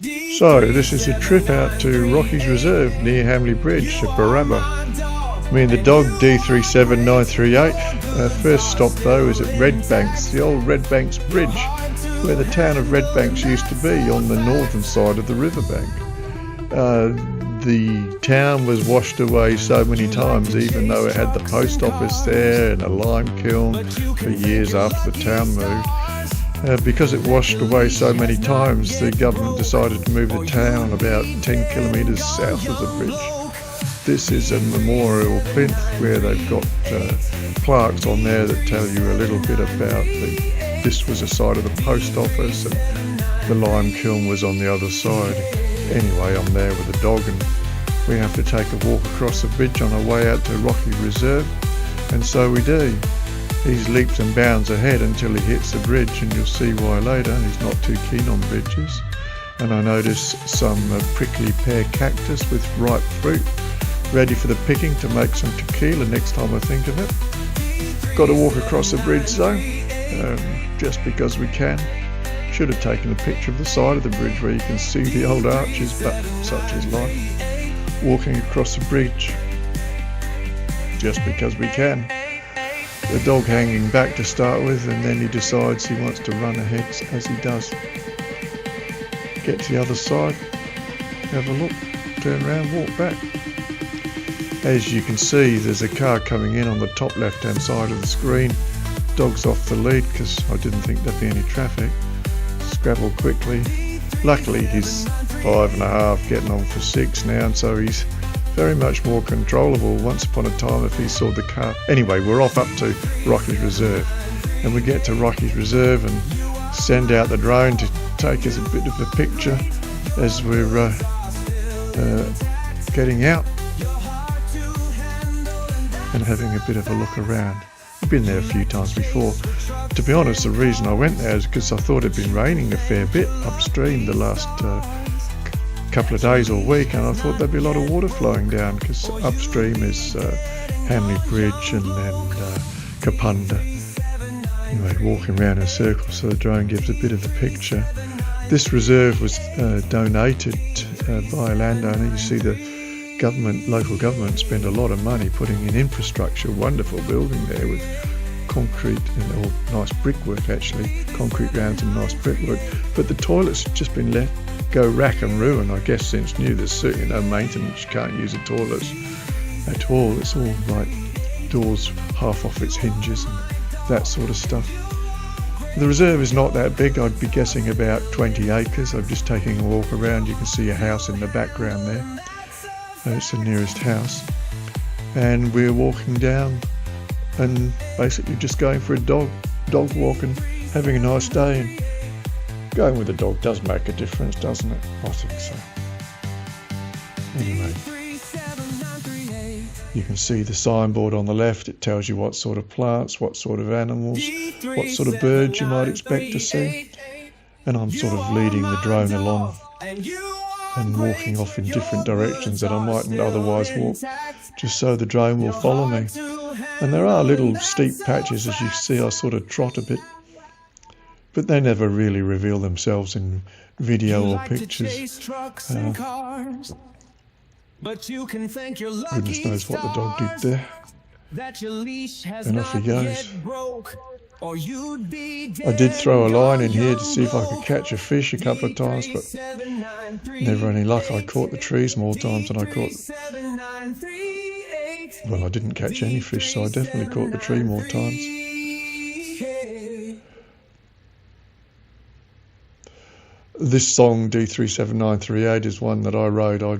So, this is a trip out to Rockies Reserve near Hamley Bridge at Barabba. Me and the dog, D37938. First stop though is at Redbanks, the old Redbanks Bridge, where the town of Redbanks used to be on the northern side of the riverbank. The town was washed away so many times, even though it had the post office there and a lime kiln for years after the town moved. Because it washed away so many times, the government decided to move the town about 10 kilometres south of the bridge. This is a memorial plinth where they've got plaques on there that tell you a little bit about this was a side of the post office and the lime kiln was on the other side. Anyway, I'm there with the dog and we have to take a walk across the bridge on our way out to Rockies Reserve, and so we do. He's leaps and bounds ahead until he hits the bridge, and you'll see why later. He's not too keen on bridges. And I notice some prickly pear cactus with ripe fruit, ready for the picking to make some tequila next time I think of it. Got to walk across the bridge though, just because we can. Should have taken a picture of the side of the bridge where you can see the old arches, but such is life. Walking across the bridge, just because we can. The dog hanging back to start with, and then he decides he wants to run ahead as he does. Get to the other side, have a look, turn around, walk back. As you can see, there's a car coming in on the top left hand side of the screen. Dog's off the lead because I didn't think there'd be any traffic. Scrabble quickly. Luckily he's 5.5, getting on for 6 now, and so he's very much more controllable. Once upon a time, if he saw the car. Anyway, we're off up to Rockies Reserve, and we get to Rockies Reserve and send out the drone to take us a bit of a picture as we're getting out and having a bit of a look around. I've been there a few times before. To be honest, the reason I went there is because I thought it'd been raining a fair bit upstream the last couple of days or week, and I thought there'd be a lot of water flowing down because upstream is Hamley Bridge and then Kapunda. Anyway, walking around in a circle so the drone gives a bit of a picture. This reserve was donated by a landowner. You see the local government spent a lot of money putting in infrastructure, wonderful building there with concrete or nice brickwork actually, concrete grounds and nice brickwork, but the toilets have just been let go rack and ruin, I guess, since new. There's certainly no maintenance, you can't use the toilets at all. It's all like doors half off its hinges and that sort of stuff. The reserve is not that big. I'd be guessing about 20 acres. I'm just taking a walk around. You can see a house in the background there. It's the nearest house, and we're walking down and basically just going for a dog walk and having a nice day. And going with a dog does make a difference, doesn't it? I think so. Anyway, you can see the signboard on the left. It tells you what sort of plants, what sort of animals, what sort of birds you might expect to see. And I'm sort of leading the drone along and walking off in different directions that I mightn't otherwise walk, just so the drone will follow me. And there are little steep patches, as you see. I sort of trot a bit, but they never really reveal themselves in video or pictures. Goodness knows what the dog did there. And off he goes. I did throw a line in here to see if I could catch a fish a couple of times, but never any luck. I caught the trees more times than I caught... Well, I didn't catch any fish, so I definitely caught the tree more times. This song, D37938, is one that I wrote. I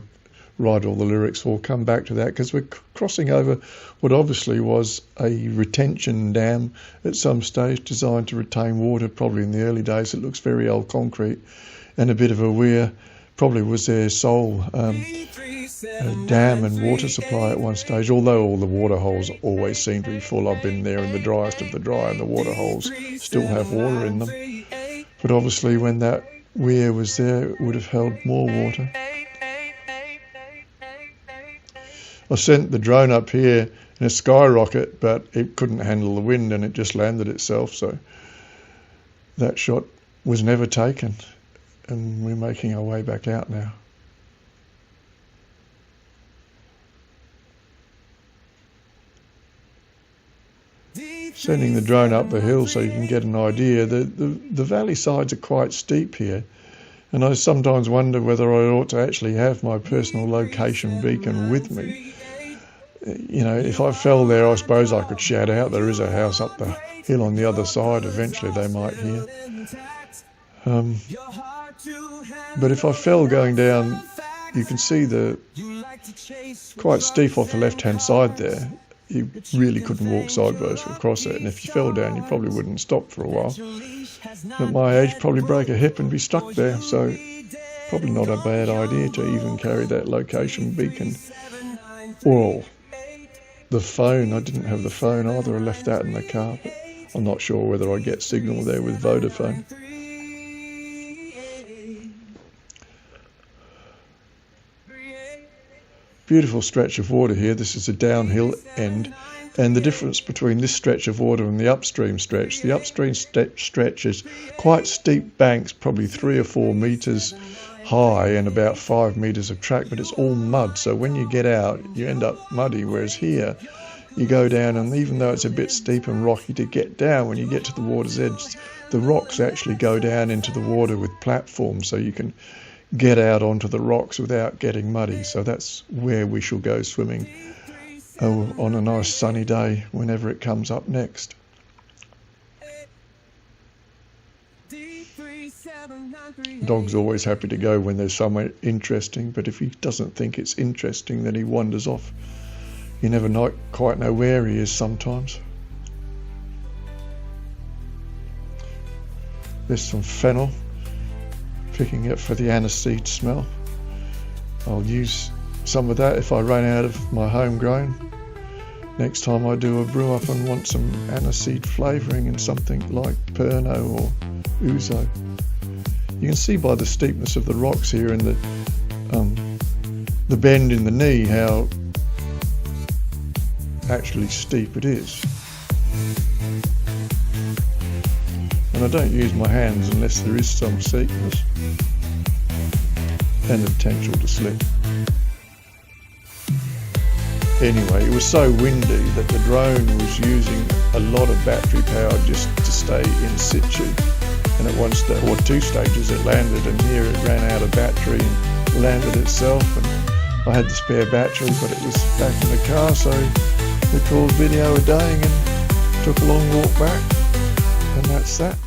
write all the lyrics. We'll come back to that because we're crossing over what obviously was a retention dam at some stage designed to retain water. Probably in the early days it looks very old concrete and a bit of a weir. Probably was their sole dam and water supply at one stage, although all the water holes always seem to be full. I've been there in the driest of the dry and the water holes still have water in them. But obviously when that weir was there it would have held more water. I sent the drone up here in a skyrocket, but it couldn't handle the wind and it just landed itself, so that shot was never taken. and we're making our way back out now. Sending the drone up the hill so you can get an idea. The valley sides are quite steep here, and I sometimes wonder whether I ought to actually have my personal location beacon with me. You know, if I fell there, I suppose I could shout out, there is a house up the hill on the other side. Eventually they might hear. But if I fell going down, you can see the quite steep off the left-hand side there. You really couldn't walk sideways across it, and if you fell down, you probably wouldn't stop for a while. At my age, probably break a hip and be stuck there, so probably not a bad idea to even carry that location beacon. Or the phone. I didn't have the phone either. I left that in the car, but I'm not sure whether I get signal there with Vodafone. Beautiful stretch of water here. This is a downhill end, and the difference between this stretch of water and the upstream stretch is quite steep banks, probably 3 or 4 meters high and about 5 meters of track, but it's all mud, so when you get out you end up muddy, whereas here you go down, and even though it's a bit steep and rocky to get down, when you get to the water's edge, the rocks actually go down into the water with platforms, so you can get out onto the rocks without getting muddy. So that's where we shall go swimming on a nice sunny day whenever it comes up next. Dog's always happy to go when there's somewhere interesting, but if he doesn't think it's interesting, then he wanders off. You never quite know where he is sometimes. There's some fennel, picking it for the aniseed smell. I'll use some of that if I run out of my homegrown. Next time I do a brew up and want some aniseed flavouring in something like Pernod or Ouzo. You can see by the steepness of the rocks here and the bend in the knee how actually steep it is. And I don't use my hands unless there is some steepness and the potential to slip. Anyway, it was so windy that the drone was using a lot of battery power just to stay in situ. And at one stage, or 2 stages, it landed, and here it ran out of battery and landed itself. And I had the spare battery, but it was back in the car, so we called video a day and took a long walk back. And that's that.